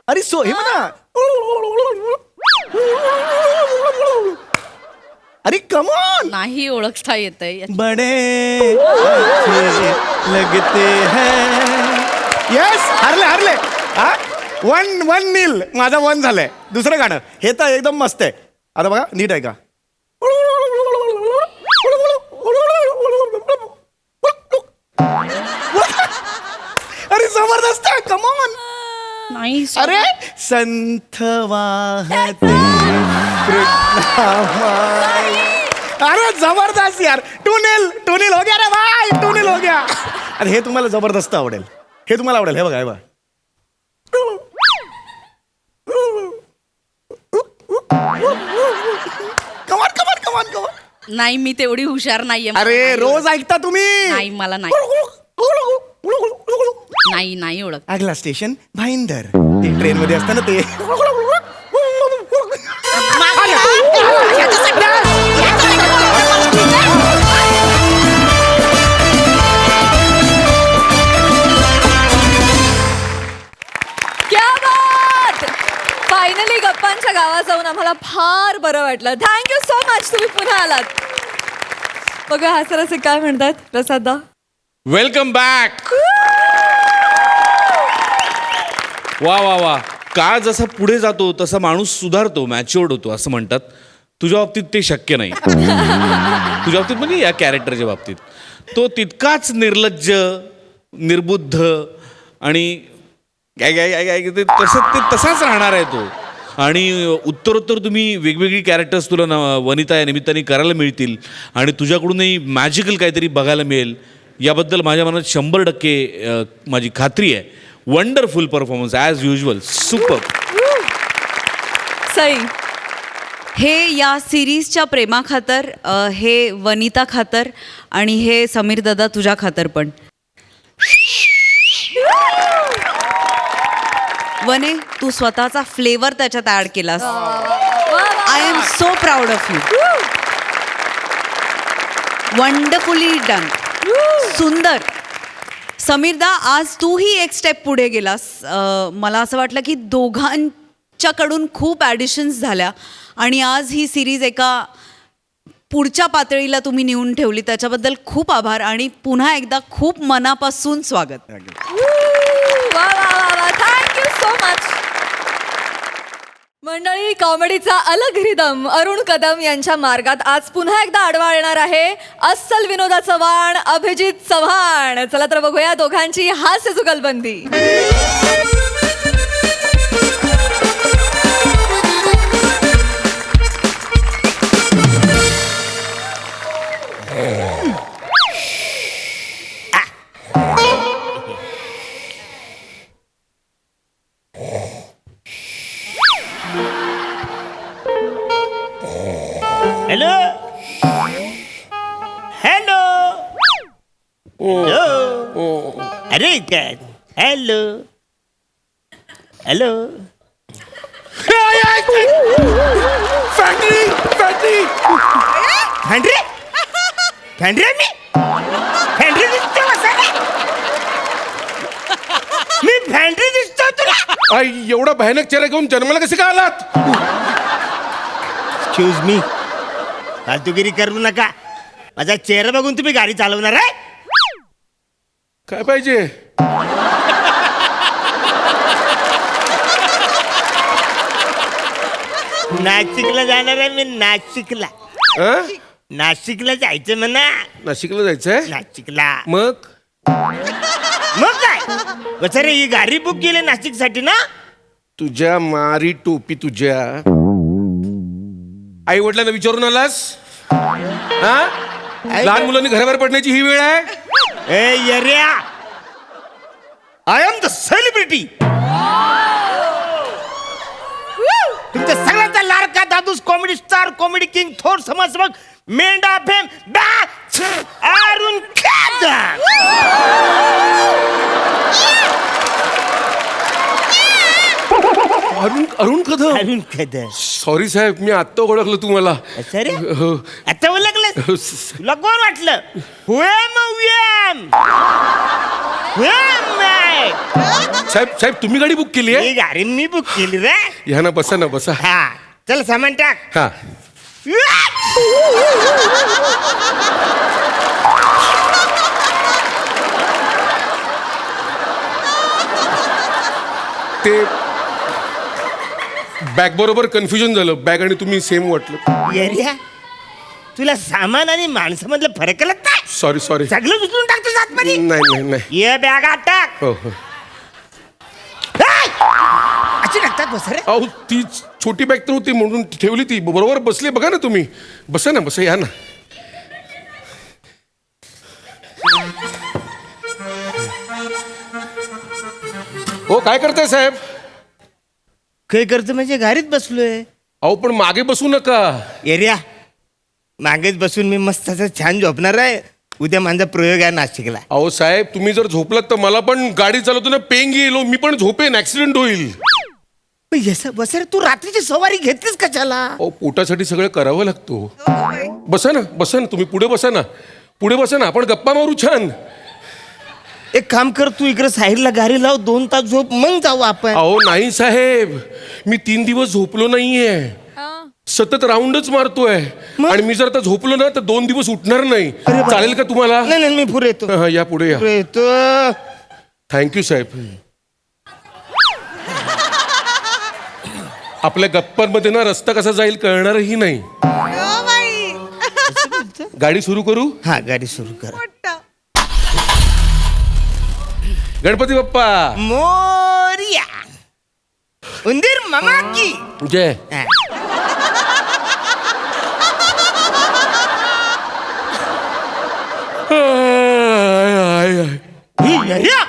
अरे सो हे म्हणा. अरे कमॉन. नाही ओळखता येतंय. बडे लगते हैं. यस हरले हा 1-1 माझा 1 झालंय. दुसरं गाणं हे तर एकदम मस्त आहे. आता बघा नीट आहे का. अरे जबरदस्त आहे. कमॉन. नाही अरे संथ वाहते कृष्णामाई. अरे जबरदस्त यार. 2-0 हो गया रे भाई. 2-0 हो गया. अरे हे तुम्हाला जबरदस्त आवडेल. हे तुम्हाला आवडेल. हे बघा हे बघा. कमान कमान कमान कमान. नाही मी तेवढी हुशार नाहीये. मला अरे नाही रोज ऐकता तुम्ही. नाही मला नाही नाही ओळख. अगला स्टेशन भाईंदर. ते ट्रेन मध्ये असताना ते क्या बात. फायनली गप्पांच्या गावात जाऊन आम्हाला फार बरं वाटलं. Thank you so much. तुम्ही पुन्हा आलात. बघा हसर असे काय म्हणतात प्रसाददा. Welcome back. वा वा वा. काळ जसा पुढे जातो तसा माणूस सुधारतो, मॅच्युअर्ड होतो असं म्हणतात. तुझ्या बाबतीत ते शक्य नाही. तुझ्या बाबतीत म्हणजे या कॅरेक्टरच्या बाबतीत तो तितकाच निर्लज्ज, निर्बुद्ध आणि ते तसाच राहणार आहे तो. आणि उत्तरोत्तर तुम्ही वेगवेगळी कॅरेक्टर्स तुला वनिता या निमित्ताने करायला मिळतील आणि तुझ्याकडूनही मॅजिकल काहीतरी बघायला मिळेल याबद्दल माझ्या मनात 100% माझी खात्री आहे. Wonderful performance as usual. Super. Sai. हे या सिरीजच्या प्रेमाखातर, हे वनिता खातर आणि हे समीर दादा तुझ्या खातर पण. वने तू स्वतःचा फ्लेवर त्याच्यात ऍड केलास. I am so proud of you. Wonderfully done. सुंदर. समीरदा आज तूही एक स्टेप पुढे गेलास. मला असं वाटलं की दोघांच्याकडून खूप ॲडिशन्स झाल्या आणि आज ही सिरीज एका पुढच्या पातळीला तुम्ही नेऊन ठेवली. त्याच्याबद्दल खूप आभार आणि पुन्हा एकदा खूप मनापासून स्वागत. वा वा वा वा. Thank you so much. मंडळी, कॉमेडीचा अलग रिदम अरुण कदम यांच्या मार्गात आज पुन्हा एकदा आडवा येणार आहे अस्सल विनोदाचं वाण अभिजित चव्हाण. चला तर बघूया दोघांची हास्य जुगलबंदी. Hello hello hello. अरे काय. Hello hello. Factory factory. Fandry Fandry मी फॅन्ड्री दिसतो मी फॅन्ड्री दिसतो तुला. एवढा भयानक चेहरा घेऊन जन्माला कसे काय आलात? Excuse me. फालतूगिरी करू नका. माझा चेहरा बघून तुम्ही गाडी चालवणार आहे? काय पाहिजे? नाशिकला जाणार आहे मी. नाशिकला अं? नाशिकला जायचं म्हणा. नाशिकला जायचंय? नाशिकला मग मग काय कसं रे. ही गाडी बुक केली नाशिक साठी ना. तुझ्या मारी टोपी तुझ्या. आई वडिलांना विचारून आलास? हा? लहान मुलांनी घराबाहेर पडण्याची ही वेळ आहे? ए येऱ्या. I am the celebrity. तुमच्या सगळ्यांचा लाडका दादूस कॉमेडी स्टार, कॉमेडी किंग, थोर समाजसेवक, मेंढा फेम अरुण कदम. अरुण कदम. अरुण कदम. सॉरी साहेब, मी आत्ता ओळखलं तुम्हाला. सर हो. आता ओळखलं हो, तुला कोण वाटलं साहेब तुम्ही गाडी बुक केली आहे? ही गाडी मी बुक केली रे. या ना, बसा ना, बसा. हा चल सामान टाक. हा. ते बॅग बरोबर कन्फ्युजन झालं. बॅग आणि तुम्ही सेम वाटलं. येड्या, तुला सामान आणि माणसामधलं फरक कळत नाही? Sorry sorry. सगळं उचलून टाकतो आतमध्ये. नाही नाही नाही. ये बॅगात टाक. हो हो. अशी टाकतात बस रे. अहो ती छोटी बॅग तर होती म्हणून ठेवली ती. बरोबर बसले बघा ना तुम्ही. बसा ना, बसा. या ना. हो, काय करताय साहेब? काय करतो म्हणजे गाडीत बसलोय. अहो पण मागे बसू नका. एरिया मागेच बसून मी मस्त असं छान झोपणार आहे. उद्या माझा प्रयोग आहे नाशिकला. अहो साहेब, तुम्ही जर झोपलात तर मला पण गाडी चालवताना पेंग येईल. मी पण झोपेन, ऍक्सिडेंट होईल. बस रे, तू रात्रीची सवारी घेतलीस कशाला? अहो पोटासाठी सगळं करावं लागतो. बसा ना, बसा ना. तुम्ही पुढे बसा ना, पुढे बसा ना. आपण गप्पा मारू छान. एक काम कर, तू इकडे साईडला गाडी लाव, 2 तास झोप, मग जाऊ आपण. अहो नाही साहेब, मी 3 दिवस झोपलो नाहीये. सतत राऊंडच मारतोय. आणि मी जर आता झोपलो ना तर 2 दिवस उठणार नाही. चालेल का तुम्हाला? नाही नाही, मी पुढे येतो. हा, या पुढे या. पुढे येतो. थँक्यू साहेब. आपल्या गप्पांमध्ये ना रस्ता कसा जाईल कळणारही नाही. गाडी सुरू करू? हा, गाडी सुरू कर. गणपती बाप्पा मोरया. उंदीर मामा की जय. हा. ही येड्या.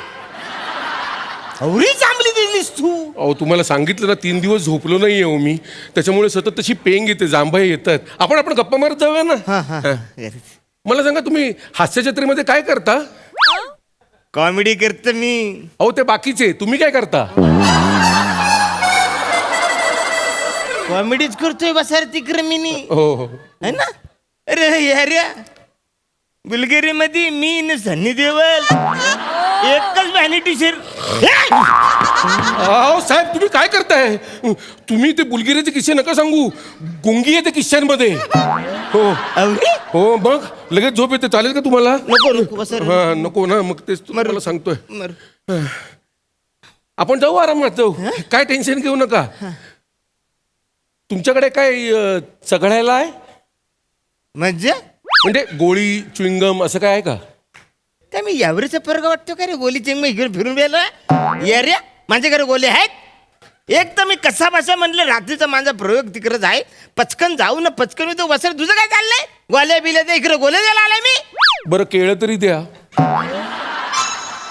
एवढी चांगली दिलीस तू. अहो तुम्हाला सांगितलं ना 3 दिवस झोपलो नाहीये हो मी. त्याच्यामुळे सतत तशी पेंग येते, जांभई येतात. आपण गप्पा मारत जाऊया ना. हा हा. मला सांगा, तुम्ही हास्य जत्रेमध्ये काय करता? कॉमेडी करतो मी. अहो ते बाकीचे, तुम्ही काय करता? कॉमेडीच करतोय बसार तिकडे मी. हो हो. है ना? अरे यार्या, बुलगेरी मध्ये मी न सन्नी देवल एकच व्हॅनिटी शेर. अहो साहेब, तुम्ही काय करताय? तुम्ही ते बुलगिरीचे किस्से नका सांगू. गुंगी आहे ते किस्स्यांमध्ये. हो हो. मग लगेच झोप येते. चालेल का तुम्हाला? नको नको बसर. हा नको ना. मग तेच तुम्हाला सांगतोय. आपण जाऊ, आरामात जाऊ. काय टेन्शन घेऊ नका. तुमच्याकडे काय चघळायला आहे? म्हणजे गोळी, च्युइंगम असं काय आहे का? काय मी यावरचा फरक वाटतो का रे? गोली चिंग इकडे फिरून गेला. यार्या, माझ्या घरी गोले आहेत. एक तर मी कसा बसा म्हणलं, रात्रीचा माझा प्रयोग तिकडे आहे. पचकन जाऊ ना, पचकन तो बसर. तुझं काय चाललंय? गोल्या बिल्या ते इकडे गोले द्यायला आलाय मी. बरं केळं तरी द्या.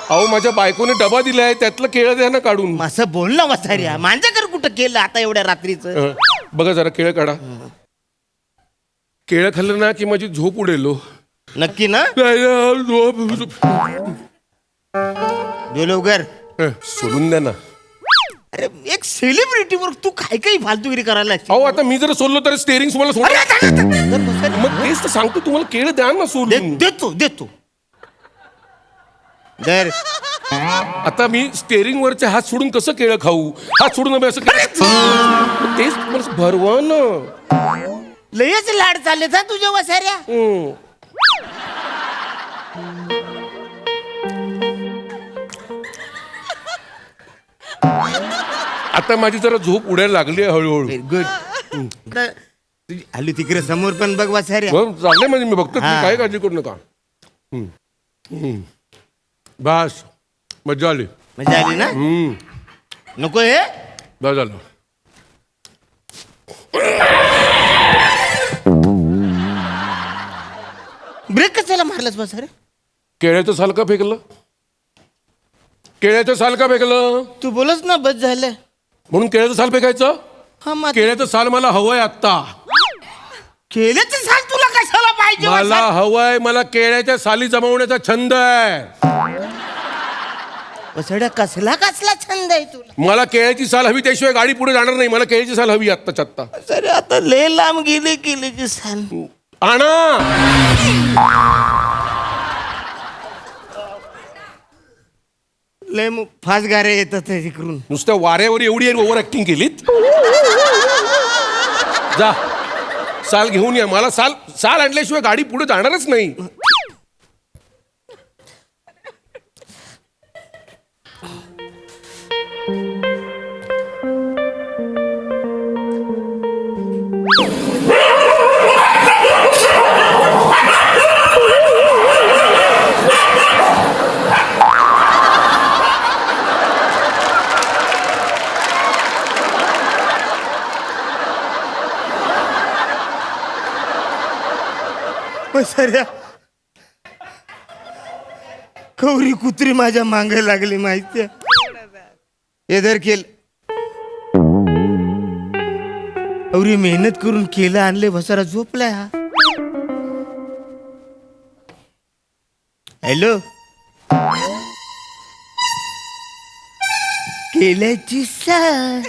अहो माझ्या बायकोने डबा दिलाय, त्यातलं केळं द्या ना काढून. असं बोल ना वसाऱ्या. माझ्या घर कुठं केलं आता एवढ्या रात्रीचं? बघा जरा केळं काढा. केळं खाल्लं ना की माझी झोप उडेल. नक्की ना? लवकर सोडून द्या ना. अरे एक सेलिब्रिटीवर तू काय काही फालतूगिरी करायला लागशील. अहो आता मी जर सोडलो तर स्टेरिंग तुम्हाला सोड. मग तेच तर सांगतो तुम्हाला, केळं द्या ना सोडून. देतो देतो. दर आता मी स्टेरिंग वरचे हात सोडून कसं केळं खाऊ? हात सोडून आम्ही असं तेच तुम्हाला भरवा ना. लयच लाड चालले था तुझ्या वसाऱ्या. आता माझी जरा झोप उडायला लागली आहे हळूहळू. गुड. आलू तिकडे समोर पण बघ वसाऱ्या. चाललंय म्हणजे मी बघतो. हा. काय काळजी करू नका. बस मजा आली. मजा आली ना? नको हे. बस झालं. ब्रेक कशाला मारलास वसाऱ्या? केळ्याचं साल का फेकलं? केळ्याचं साल का फेकलं? तू बोलच ना, बस झालं म्हणून केळ्याचं साल फेकायचं? हा. केळ्याचं साल मला हवंय आत्ता. केल्याचं सांग तुला कशाला पाहिजे? पाहिजे मला हवंय, मला केळ्याच्या साली जमवण्याचा छंद आहे. वसड्या कसला कसला छंद आहे तुला? मला केळ्याची साल हवी, त्याशिवाय गाडी पुढे जाणार नाही. मला केळ्याची साल हवी आत्ताच्या आत्ता. सर आता लय लांब गेले केलेची साल. आणा. लय फास्ट गारे येतात तिकडून. नुसत्या वाऱ्यावर एवढी ओव्हर ऍक्टिंग केलीत. जा साल घेऊन या. मला साल आणल्याशिवाय गाडी पुढे जाणारच नाही. सऱ्या कवरी कुत्री माझ्या मागे लागली माहितीये. एदर केल एवढी मेहनत करून केलं आणले वसारा झोपलाय हा. हॅलो केल्याची साल.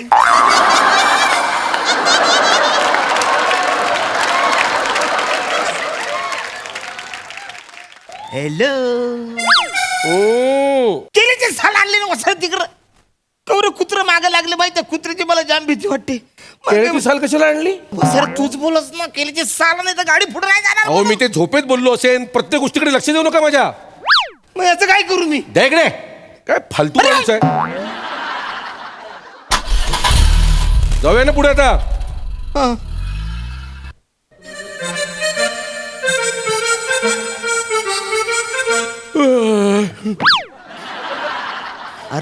हॅलो ओ केलीचे साल आणले ना वसर तिकडं. कवर कुत्र मागे लागले माहिती. कुत्र्याची मला जाम भीती वाटते. केळ्याची साल कशाला आणली? सर तूच बोलस ना. केलीचे साल नाही तर गाडी पुढे नाही जाणार. अहो मी ते झोपेत बोललो असेन. प्रत्येक गोष्टीकडे लक्ष देऊ नका माझ्या. मग याचं काय करू मी? द्या इकडे. काय फालतू माणूस आहे. जाऊया ना पुढे आता. हा.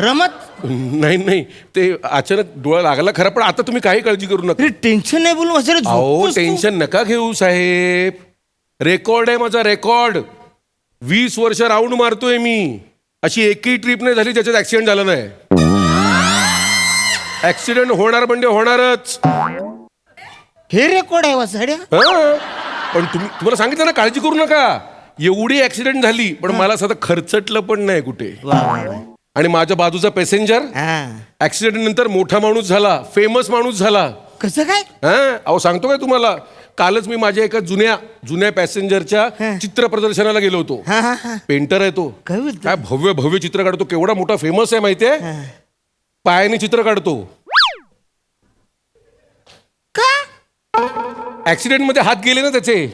रमत नाही ते अचानक डोळा लागला खरं, पण आता तुम्ही काही काळजी करू नका. टेन्शन नाही बोलू वसर. अहो टेन्शन नका घेऊ साहेब. रेकॉर्ड आहे माझा रेकॉर्ड. 20 वर्ष राऊंड मारतोय मी. अशी एकही ट्रिप नाही झाली ज्याच्यात ऍक्सिडेंट झाला नाही. ऍक्सिडेंट होणार म्हणजे होणारच. हे रेकॉर्ड आहे वसड्या. हा. पण तुम्हाला सांगितलं ना काळजी करू नका. एवढी ऍक्सिडेंट झाली पण मला सध्या खर्चटलं पण नाही कुठे. आणि माझ्या बाजूचा पॅसेंजर ऍक्सिडेंट नंतर मोठा माणूस झाला, फेमस माणूस झाला. कसं काय? हा अहो सांगतो काय तुम्हाला. कालच मी माझ्या एका जुन्या पॅसेंजरच्या चित्र प्रदर्शनाला गेलो होतो. पेंटर आहे तो. काय भव्य भव्य चित्र काढतो. केवढा मोठा फेमस आहे माहितीये. पायाने चित्र काढतो. ऍक्सिडेंट मध्ये हात गेले ना त्याचे.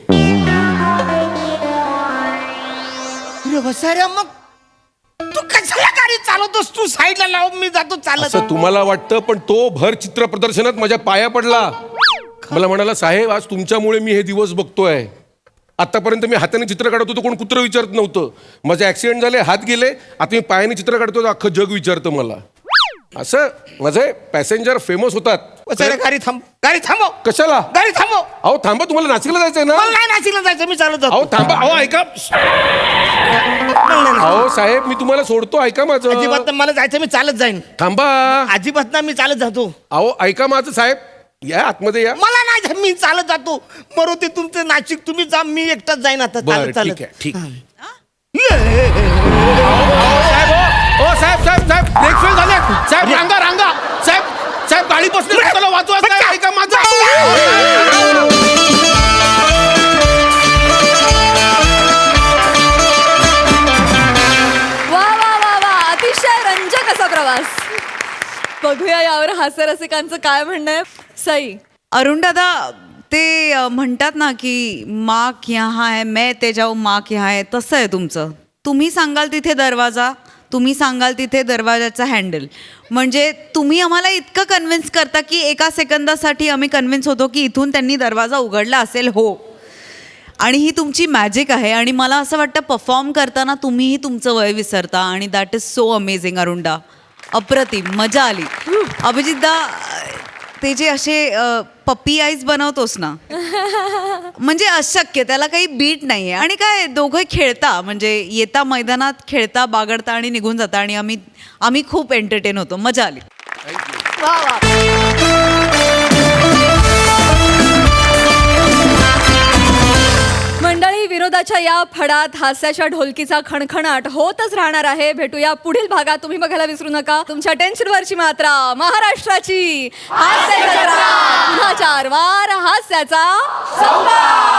वसाऱ्या मग तू कशाला गाडी चालवतोस? तू साईडला लाव, मी जातो चालत. असं तुम्हाला वाटतं पण तो भर चित्र प्रदर्शनात माझ्या पाया पडला. मला म्हणाला साहेब आज तुमच्यामुळे मी हे दिवस बघतोय. आतापर्यंत मी हाताने चित्र काढत होतो, कोण कुत्र विचारत नव्हतं. माझे ऍक्सिडेंट झाले, हात गेले, आता मी पायाने चित्र काढतो, अख्खं जग विचारतं मला. असं माझे पॅसेंजर फेमस होतात. गाडी थांब. गाडी थांबव. कशाला? गाडी थांबव. अहो थांबा, तुम्हाला नाशिकला जायचंय ना? मला नाही नाशिकला जायचं, मी चालत जातो. अहो थांबा. अहो ऐका. अहो साहेब मी तुम्हाला सोडतो, ऐका माझं. अजिबात नाही, मला जायचं, मी चालत जाईन. थांबा. अजिबात ना, मी चालत जातो. अहो ऐका माझं साहेब. या आतमध्ये या. मला नाही, मी चालत जातो. बरोबर ते तुमचं नाशिक तुम्ही जा, मी एकटाच जाईन आता चालत चालत. ठीक आहे ठीक. साहेब साहेब साहेब ब्रेक फेल झाले. साहेब रांगा रांगा. साहेब गाडी बसली, त्याला वाचवा. ऐका माझं. वा वा वा वा, अतिशय रंजक असा प्रवास. बघूया यावर हास्यरसिकांचं काय म्हणणं आहे. सई. अरुण दादा ते म्हणतात ना की माक यहाँ है मैं ते जाऊ माक यहाँ है, तसं आहे तुमचं. तुम्ही सांगाल तिथे दरवाजा, तुम्ही सांगाल तिथे दरवाजाचा हँडल. म्हणजे तुम्ही आम्हाला इतकं कन्व्हिन्स करता की एका सेकंदासाठी आम्ही कन्व्हिन्स होतो की इथून त्यांनी दरवाजा उघडला असेल. हो, आणि ही तुमची मॅजिक आहे. आणि मला असं वाटतं परफॉर्म करताना तुम्हीही तुमचं वय विसरता आणि दॅट इज सो अमेझिंग. अरुणदा अप्रतिम, मजा आली. अभिजितदा ते जे असे पप्पी आईज बनवतोस ना, म्हणजे अशक्य, त्याला काही बीट नाही आहे. आणि काय दोघं खेळता, म्हणजे येता मैदानात खेळता, बागडता आणि निघून जाता. आणि आम्ही खूप एंटरटेन होतो, मजा आली. वा वा. मंडळी मनोरंजनाच्या या फडात हास्याच्या ढोलकीचा खणखणाट होतच राहणार आहे. भेटूया पुढील भागात. तुम्ही बघायला विसरू नका तुमच्या टेन्शनवरची मात्रा, महाराष्ट्राची हास्य जत्रा. पुन्हा 4 वार हास्याचा संवाद.